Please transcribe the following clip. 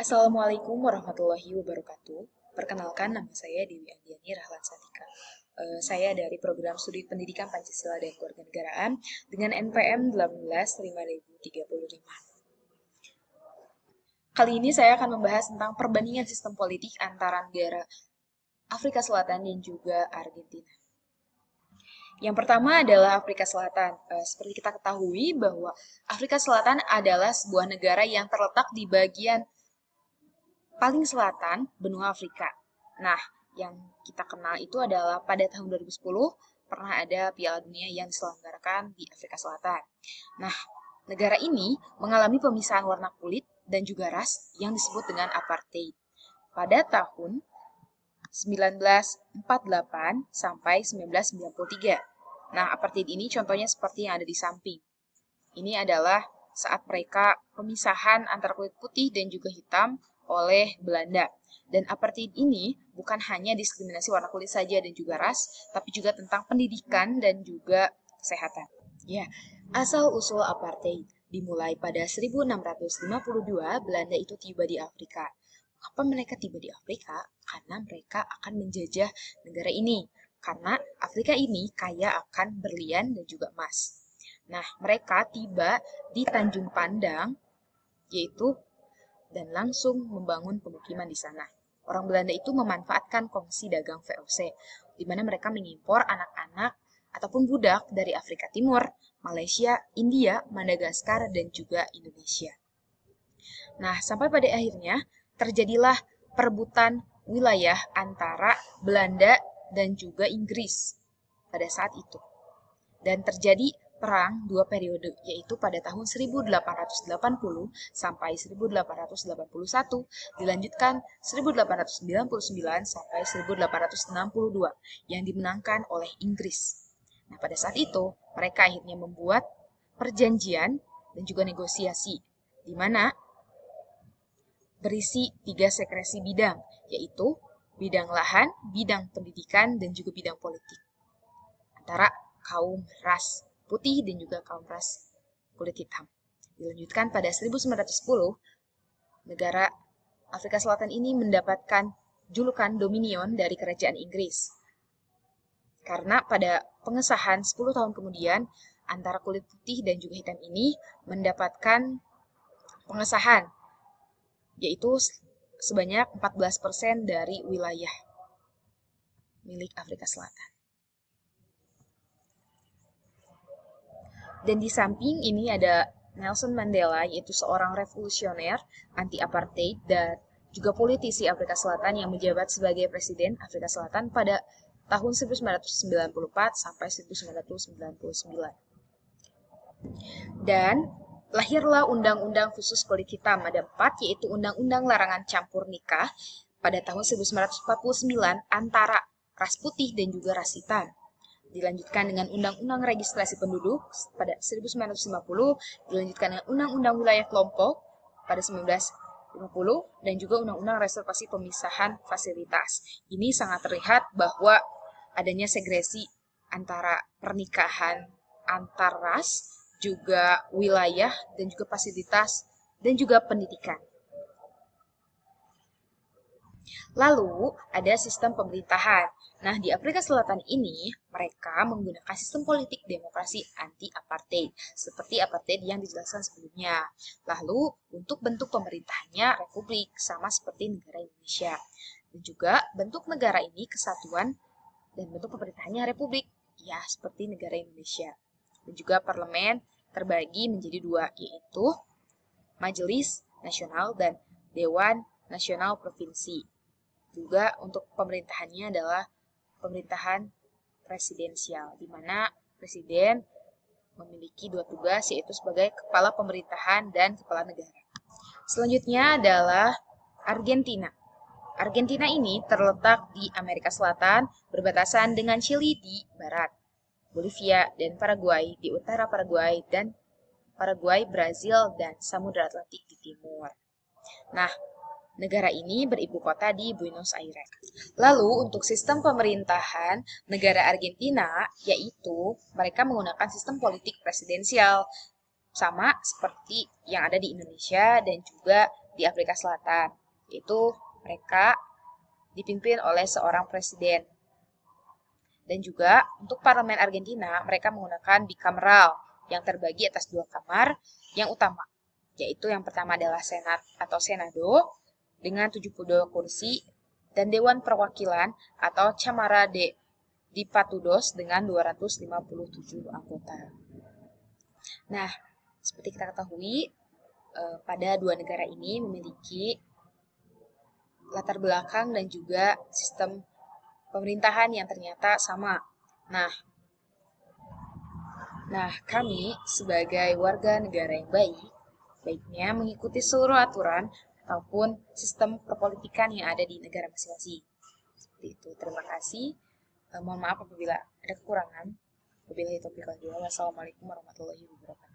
Assalamualaikum warahmatullahi wabarakatuh. Perkenalkan, nama saya Dewi Andiani Rahlan Satika. Saya dari program studi pendidikan Pancasila dan Kewarganegaraan dengan NPM 185035. Kali ini saya akan membahas tentang perbandingan sistem politik antara negara Afrika Selatan dan juga Argentina. Yang pertama adalah Afrika Selatan. Seperti kita ketahui bahwa Afrika Selatan adalah sebuah negara yang terletak di bagian paling selatan benua Afrika. Nah, yang kita kenal itu adalah pada tahun 2010 pernah ada Piala Dunia yang diselenggarakan di Afrika Selatan. Nah, negara ini mengalami pemisahan warna kulit dan juga ras yang disebut dengan apartheid pada tahun 1948 sampai 1993. Nah, apartheid ini contohnya seperti yang ada di samping. Ini adalah saat mereka pemisahan antara kulit putih dan juga hitam oleh Belanda. Dan apartheid ini bukan hanya diskriminasi warna kulit saja dan juga ras, tapi juga tentang pendidikan dan juga kesehatan. Ya, asal-usul apartheid dimulai pada 1652, Belanda itu tiba di Afrika. Mengapa mereka tiba di Afrika? Karena mereka akan menjajah negara ini. Karena Afrika ini kaya akan berlian dan juga emas. Nah, mereka tiba di Tanjung Pandang, yaitu dan langsung membangun pemukiman di sana. Orang Belanda itu memanfaatkan kongsi dagang VOC, di mana mereka mengimpor anak-anak ataupun budak dari Afrika Timur, Malaysia, India, Madagaskar, dan juga Indonesia. Nah, sampai pada akhirnya terjadilah perebutan wilayah antara Belanda dan juga Inggris pada saat itu. Dan terjadi perang dua periode, yaitu pada tahun 1880 sampai 1881, dilanjutkan 1899 sampai 1862, yang dimenangkan oleh Inggris. Nah, pada saat itu, mereka akhirnya membuat perjanjian dan juga negosiasi, di mana berisi 3 sekresi bidang, yaitu bidang lahan, bidang pendidikan, dan juga bidang politik, antara kaum ras putih dan juga kaum ras kulit hitam. Dilanjutkan pada 1910, negara Afrika Selatan ini mendapatkan julukan Dominion dari kerajaan Inggris. Karena pada pengesahan 10 tahun kemudian, antara kulit putih dan juga hitam ini mendapatkan pengesahan, yaitu sebanyak 14% dari wilayah milik Afrika Selatan. Dan di samping ini ada Nelson Mandela, yaitu seorang revolusioner anti-apartheid dan juga politisi Afrika Selatan yang menjabat sebagai Presiden Afrika Selatan pada tahun 1994 sampai 1999. Dan lahirlah Undang-Undang Khusus Kulit Hitam ada 4, yaitu Undang-Undang Larangan Campur Nikah pada tahun 1949 antara ras putih dan juga ras hitam. Dilanjutkan dengan Undang-Undang Registrasi Penduduk pada 1950, dilanjutkan dengan Undang-Undang Wilayah Kelompok pada 1950, dan juga Undang-Undang Reservasi Pemisahan Fasilitas. Ini sangat terlihat bahwa adanya segresi antara pernikahan antar ras, juga wilayah, dan juga fasilitas, dan juga pendidikan. Lalu, ada sistem pemerintahan. Nah, di Afrika Selatan ini, mereka menggunakan sistem politik demokrasi anti-apartheid, seperti apartheid yang dijelaskan sebelumnya. Lalu, untuk bentuk pemerintahannya republik, sama seperti negara Indonesia. Dan juga bentuk negara ini kesatuan, dan bentuk pemerintahannya republik, ya seperti negara Indonesia. Dan juga parlemen terbagi menjadi 2, yaitu Majelis Nasional dan Dewan Nasional Provinsi. Juga untuk pemerintahannya adalah pemerintahan presidensial, di mana presiden memiliki 2 tugas, yaitu sebagai kepala pemerintahan dan kepala negara. Selanjutnya adalah Argentina. Argentina ini terletak di Amerika Selatan, berbatasan dengan Chili di barat, Bolivia dan Paraguay di utara Paraguay, dan Paraguay, Brazil, dan Samudra Atlantik di timur. Nah, negara ini beribu kota di Buenos Aires. Lalu untuk sistem pemerintahan negara Argentina, yaitu mereka menggunakan sistem politik presidensial, sama seperti yang ada di Indonesia dan juga di Afrika Selatan, yaitu mereka dipimpin oleh seorang presiden. Dan juga untuk parlemen Argentina, mereka menggunakan bicameral yang terbagi atas 2 kamar yang utama, yaitu yang pertama adalah Senat atau Senado dengan 72 kursi dan Dewan Perwakilan atau Cámara de Diputados dengan 257 anggota. Nah, seperti kita ketahui, pada dua negara ini memiliki latar belakang dan juga sistem pemerintahan yang ternyata sama. Nah, kami sebagai warga negara yang baiknya mengikuti seluruh aturan ataupun sistem perpolitikan yang ada di negara masing-masing. Seperti itu. Terima kasih. Mohon maaf apabila ada kekurangan. Wabillahi taufiq wal hidayah. Wassalamualaikum warahmatullahi wabarakatuh.